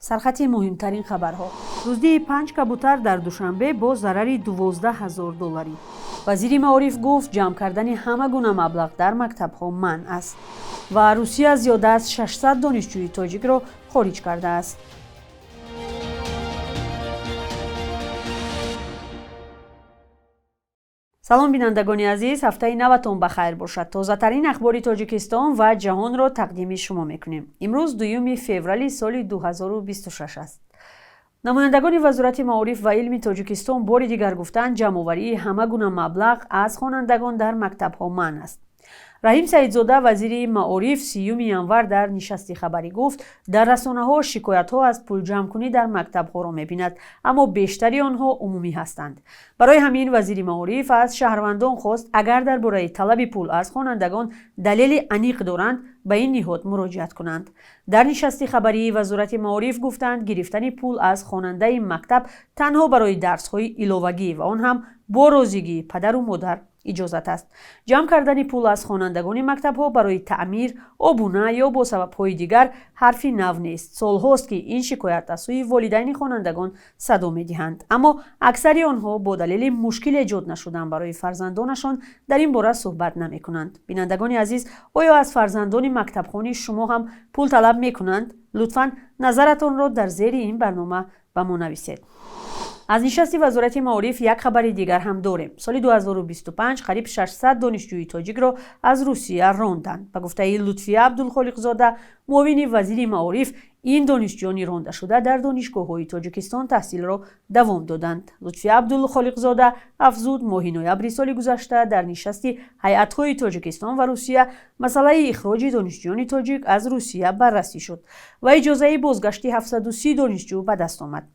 سرخط مهمترین خبرها. دزدی 5 کبوتر در دوشنبه با ضرری 12,000 دلاری. وزیر معارف گفت جمع کردن همه گونه مبلغ در مکتب‌ها منع است. و روسیه از زیاده از 600 دانشجوی تاجیک را خارج کرده است. سلام بینندگان عزیز، هفته نوتون بخیر باشد. تازه‌ترین اخبار تاجیکستان و جهان را تقدیم شما میکنیم. امروز 2 فوریه سال 2026 است. نمایندگان وزارت معارف و علم تاجیکستان بار دیگر گفتند جمع‌آوری همه گونه مبلغ از خوانندگان در مکتب‌ها منع است. رحیم سعیدزاده وزیر معارف 30 ینور در نشست خبری گفت در رسانه‌ها شکایت‌ها از پول جمع‌کنی در مکتب‌ها را می‌بیند، اما بیشتری آنها عمومی هستند. برای همین وزیر معارف از شهروندان خواست اگر درباره طلب پول از خوانندگان دلیل انیق دارند به این نهاد مراجعت کنند. در نشست خبری وزارت معارف گفتند گرفتن پول از خواننده مکتب تنها برای درس‌های علاوگی و آن هم با راضیگی پدر و مادر اجازت است. جمع کردن پول از خوانندگان مکتب‌ها برای تعمیر، عبونه یا با سبب‌های دیگر حرفی نو نیست. سال‌هاست که این شکایت از سوی والدین خوانندگان صدا می‌دهند، اما اکثر آنها با دلیل مشکل ایجاد نشدن برای فرزندانشان در این باره صحبت نمی‌کنند. بینندگان عزیز، آیا از فرزندان مکتب‌خوان شما هم پول طلب می‌کنند؟ لطفاً نظرتان را در زیر این برنامه به ما نویسید. از نشست وزارت معارف یک خبر دیگر هم داریم. سال 2025 قریب 600 دانشجوی تاجیک را از روسیه راندند. به گفته لطفی عبدالخالق زاده معاون وزیر معارف، این دانشجویان رانده شده در دانشگاه‌های تاجیکستان تحصیل را دوام دادند. لطفی عبدالخالق زاده افزود ماه نوامبر سال گذشته در نشست هیئت‌های تاجیکستان و روسیه مسئله اخراج دانشجویان تاجیک از روسیه بررسی شد و اجازه بازگشت 730 دانشجو به دست آمد.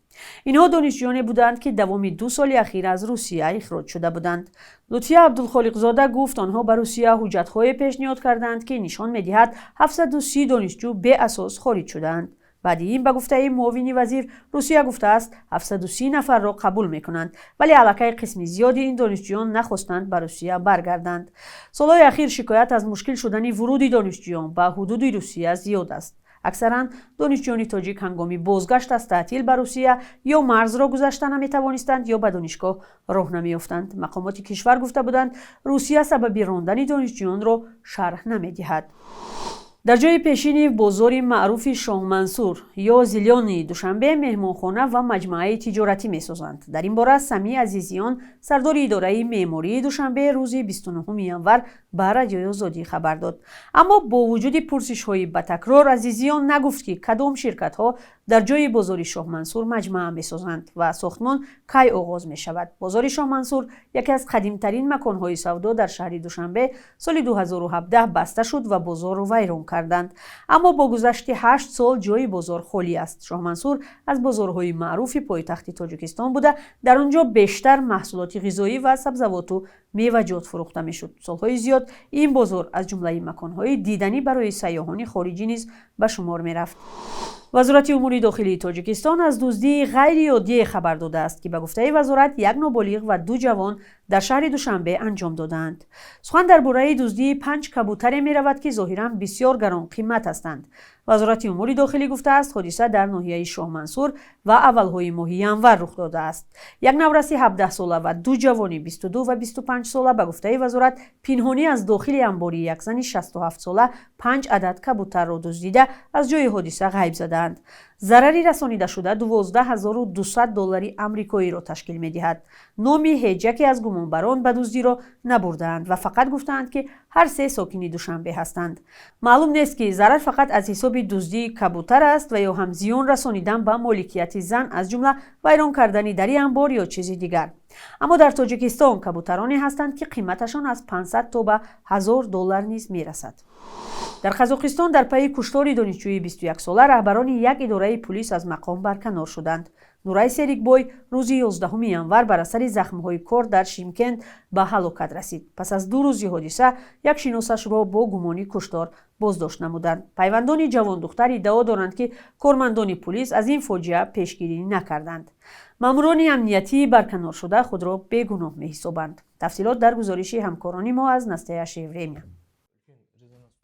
اینها دانشجویانی بودند که دوام 2 سال اخیر از روسیه اخراج شده بودند. لطفی عبدالخالق زاده گفت آنها به روسیه حجت‌های پیشنهاد کردند که نشان می‌دهد 730 دانشجو به اساس خارج شدند. بعد این به گفته معاون وزیر، روسیه گفته است 730 نفر را قبول می‌کنند، ولی علاقه قسم زیادی این دانشجویان نخواستند به روسیه برگردند. سال‌های اخیر شکایت از مشکل شدن ورود دانشجویان به حدود روسیه زیاد است. اکثرا دانشجویان تاجیک هنگامی بازگشت از تعطیل به روسیه یا مرز را گذشته نمی‌توانستند یا به دانشگاه راه نمی‌یافتند. مقامات کشور گفته بودند روسیه سبب راندن دانشجویان را شرح نمی‌دهد. در جای پیشین بازار معروف شاه منصور یا زیلیان دوشنبه مهمانخانه و مجموعه تجارتی می‌سازند. در این باره سمی عزیزیان سردار اداره معماری دوشنبه روز 29 ینور به رادیوی آزادی خبر داد. اما با وجود پرسش‌های به تکرار عزیزیان نگفت که کدام شرکت‌ها در جای بازار شاه منصور مجموعه می‌سازند و ساختمان کی آغاز می‌شود. بازار شاه منصور یکی از قدیمی‌ترین مکان‌های سودا در شهر دوشنبه سال 2017 بسته شد و بازار را ویران کردند. اما با گذشت 8 سال جای بازار خالی است. شاه منصور از بازارهای معروف پایتخت تاجیکستان بوده. در آنجا بیشتر محصولات غذایی و سبزیجات و میوه‌جات فروخته میشد. سالهای زیاد این بازار از جمله مکان‌های دیدنی برای سیاحان خارجی نیز به شمار می‌رفت. وزارت امور داخلی تاجیکستان از دزدی غیر عادی خبر داده است که به گفته وزارت یک نابالغ و 2 جوان در شهر دوشنبه انجام دادند. سخن درباره دزدی 5 کبوتر می رود که ظاهراً بسیار گران قیمت هستند. وزارت امور داخلی گفته است حادثه در ناحیه شاه منصور و اولهای ماه ینور رخ داده است. یک نورسی 17 ساله و 2 جوانی 22 و 25 ساله به گفته وزارت پنهانی از داخل انباری یک زن 67 ساله 5 عدد کبوتر را دزدیده از جای حادثه غیب زدند. ضرری رسانیده شده 12,200 دلار آمریکایی را تشکیل می‌دهد. نامی هیچ یکی از گمانبران به دزدی را نبردند و فقط گفتند که هر 3 ساکن دوشنبه هستند. معلوم نیست که ضرر فقط از حساب دزدی کبوتر است و یا هم زیان رسانیدن به مالکیت زن از جمله ویران کردن در انبار یا چیزی دیگر. اما در تاجیکستان کبوترانی هستند که قیمتشان از 500 تا به 1000 دلار نیز میرسد. در قزاقستان در پی کشتار دانشجوی 21 ساله رهبران یک اداره پلیس از مقام برکنار شدند. نورای سریکبوی روز 11 ینور بر اثر زخم‌های کار در شیمکند به هلاکت رسید. پس از 2 روز حادثه یک شناسش را با گمانی کشتار بازداشت نمودند. پیوندان جوان دختر ادعا دارند که کارمندان پلیس از این فاجعه پیشگیری نکردند. ماموران امنیتی برکنار شده خود را بیگناه می‌حسابند. تفصیلات در گزارش همکاران ما از نسته شیوریمی.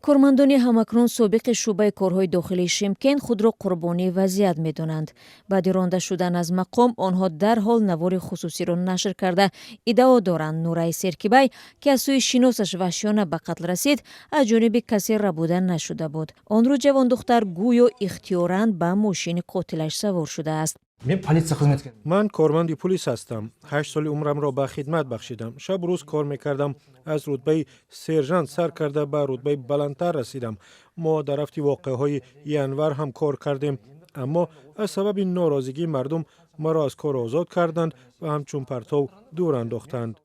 کارمندان همکنون سابق شعبه کارهای داخلی شیمکент خود را قربانی وضعیت می‌دانند. بعد رانده شدن از مقام آنها در حال نوار خصوصی را نشر کرده ادعا دارند نورای سرکیبای که از سوی شناسش وحشیانه به قتل رسید از جانب کسی ربوده نشده بود. آن روز جوان دختر گویا اختیاراً به ماشین قاتلش سوار شده است. من کارمند پلیس هستم. 8 سال عمرم را به خدمت بخشیدم. شب روز کار میکردم. از رتبه سرژانت سر کرده به رتبه بلندتر رسیدم. ما در رفت واقعه های ینور هم کار کردیم، اما از سبب ناراضگی مردم ما را از کار آزاد کردند و همچون پرتو دور انداختند.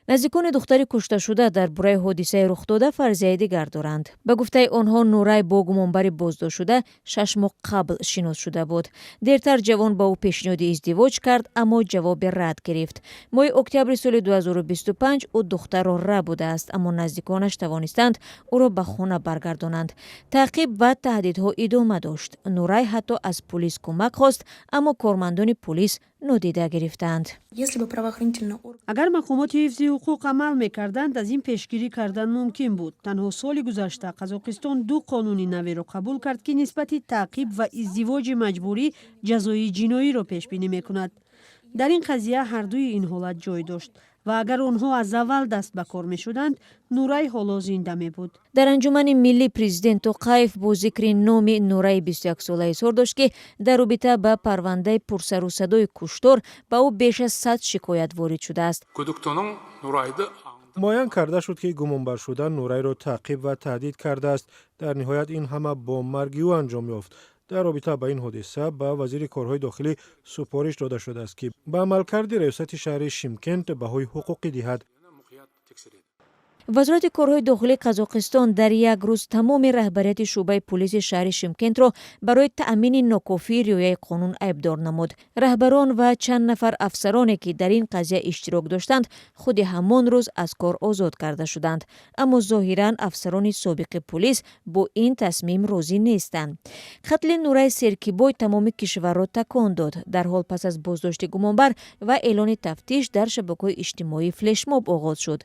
نزدیکان دختری کشته شده در برای حادثه رخ داده فرضیه دیگر دارند. به گفته آنها نورای با گمانبر بازداشت شده 6 ماه قبل شناس شده بود. دیرتر جوان با او پیشنهاد ازدواج کرد اما جواب رد گرفت. ماه اکتبر سال 2025 او دختر را ربوده است اما نزدیکانش توانستند او را به خانه برگردانند. تعقیب و تهدیدها ادامه داشت. نورای حتی از پلیس کمک خواست اما کارمندان پلیس نادیده گرفتند. اگر مقامات حفظ حقوق عمل میکردند از این پیشگیری کردن ممکن بود. تنها سال گذشته قزاقستان 2 قانون نوی را قبول کرد که نسبت تعقیب و ازدواج مجبوری جزای جنایی را پیش بینی میکند. در این قضیه هر دوی این حالت جای داشت و اگر آنها از اول دست به کار میشدند نورای حالا زنده می بود. در انجمن ملی پرزیدنت توقیف با ذکر نام نورای 21 ساله اظهار داشت که در رابطه با پرونده پرسر و صدای کشتار به او بیش از 100 شکایت وارد شده است. معین کرده شد که گمانبر شدن نورای را تعقیب و تهدید کرده است. در نهایت این همه با مرگ او انجام یافت. در رابطه با این حادثه به وزیر کارهای داخلی سفارش داده شده است که به عملکرد ریاست شهر شیمکент بهای حقوقی دهد. وزارت کارهای داخلی قزاقستان در یک روز تمام رهبریت شعبه پلیس شهر شیمکент را برای تأمین ناکافی رعایت قانون عیبدار نمود. رهبران و چند نفر افسرانی که در این قضیه اشتراک داشتند خود همان روز از کار آزاد کرده شدند، اما ظاهراً افسران سابق پلیس با این تصمیم راضی نیستند. قتل نورای سرکیبای تمام کشور را تکان داد. در حال پس از بازداشت گمانبر و اعلان تفتیش در شبکه‌های اجتماعی فلش ماب آغاز شد.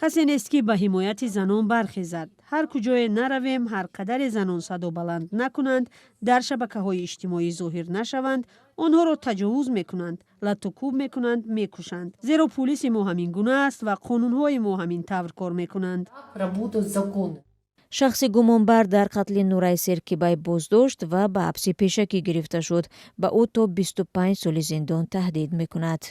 کسی نیست که به حمایت زنان برخیزد. هر کجای نرویم، هر قدر زنان صدا بلند نکنند، در شبکه‌های اجتماعی ظاهر نشوند، آنها را تجاوز میکنند، لط و کوب میکنند، میکشند. زیرا پلیس ما همین گونه است و قانونهای ما همین طور کار میکنند. شخص گمانبر در قتل نورای سرکیبای بازداشت و به حبس پیشکی گرفته شد. به او تا 25 سال زندان تهدید میکند.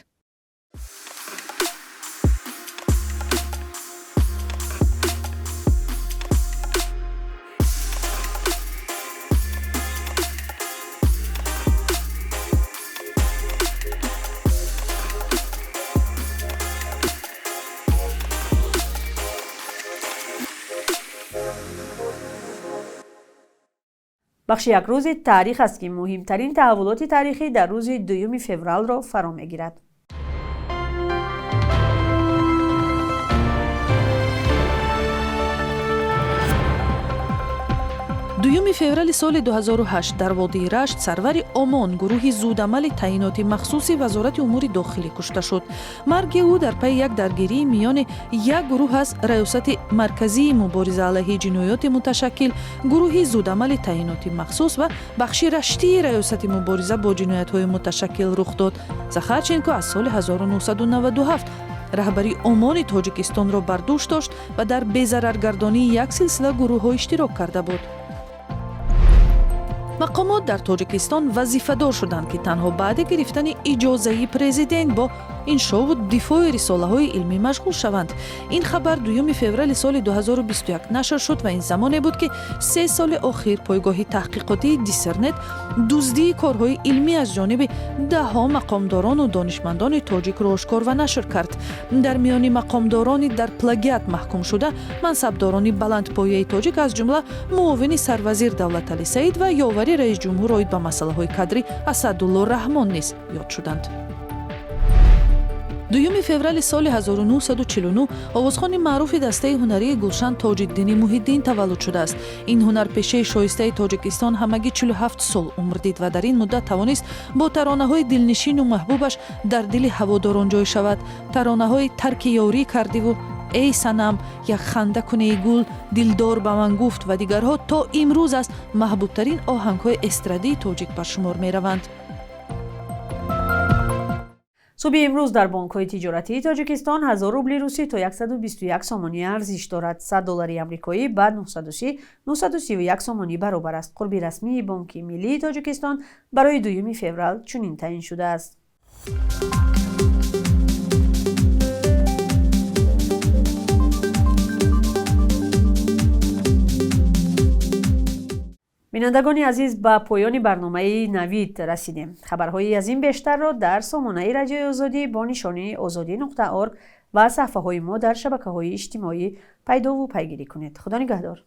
بخش یک روز تاریخ است که مهمترین تحولات تاریخی در روز 2 فوریه را فرا میگیرد. 2 فеврали соли 2008 дар водии Рашт сарвари Омон гурӯҳи зудамали таъиноти махсуси вазорати умури дохилӣ кушта шуд. марги ӯ дар пайи як даргирии миёни як гурӯҳ аз раёсати марказии мубориза алайҳи ҷиноёти муташаккил, гурӯҳи зудамали таъиноти махсус ва бахши раштии раёсати мубориза бо ҷиноятҳои муташаккил рух дод. Захарченко аз соли 1997 раҳбари Омони Тоҷикистонро бар дӯш дошт ва дар безараргардонии як силсила гурӯҳҳо иштирок карда буд. мақомот дар Тоҷикистон вазифадор шуданд ки танҳо баъди гирифтани иҷозаи президент бо иншоу дифои рисолаҳои илмӣ машғул шаванд. ин хабар 2 феврали соли 2021 нашр шуд ва ин замоне буд ки 3 соли охир пойгоҳи таҳқиқотии Дисернет дуздии корҳои илмӣ аз ҷониби даҳҳо мақомдорону донишмандони тоҷикро ошкор ва нашр кард. дар миёни мақомдорони дар плагиат маҳкум шуда мансабдорони баландпояи тоҷик аз ҷумла муовини сарвазир Давлаталӣ Саид ва ёвари раис ҷумҳур оид ба масъалаҳои кадрӣ Асадулло Раҳмон низ ёд шуданд. 2 феврали соли 1949 овозхони маъруфи дастаи ҳунарии Гулшан Тоҷиддини Муҳиддин таваллуд шудааст. ин ҳунарпешаи шоистаи Тоҷикистон ҳамагӣ 47 сол умр дид ва дар ин муддат тавонист бо таронаҳои дилнишину маҳбубаш дар дили ҳаводорон ҷой шавад. таронаҳои тарки ёрӣ кардиву ای صنم یک خنده کنه گل دلدار به من گفت و دیگرها تا امروز از محبوبترین آهنگ‌های استرادی تاجیک به شمار می‌روند. صبح امروز در بانک‌های تجارتی تاجیکستان 1000 روبل روسی تا 121 سومانی ارزش دارد. 100 دلار آمریکایی به 931 سومانی برابر است. قربی رسمی بانک ملی تاجیکستان برای 2 فوریه چنین تعیین شده است. بینندگان عزیز، به پایان برنامه نوید رسیدیم. خبرهایی از این بیشتر را در سامانه رادیوی آزادی با نشانی azadi.org و صفحه های ما در شبکه‌های اجتماعی پیدا و پیگیری کنید. خدا نگهدار.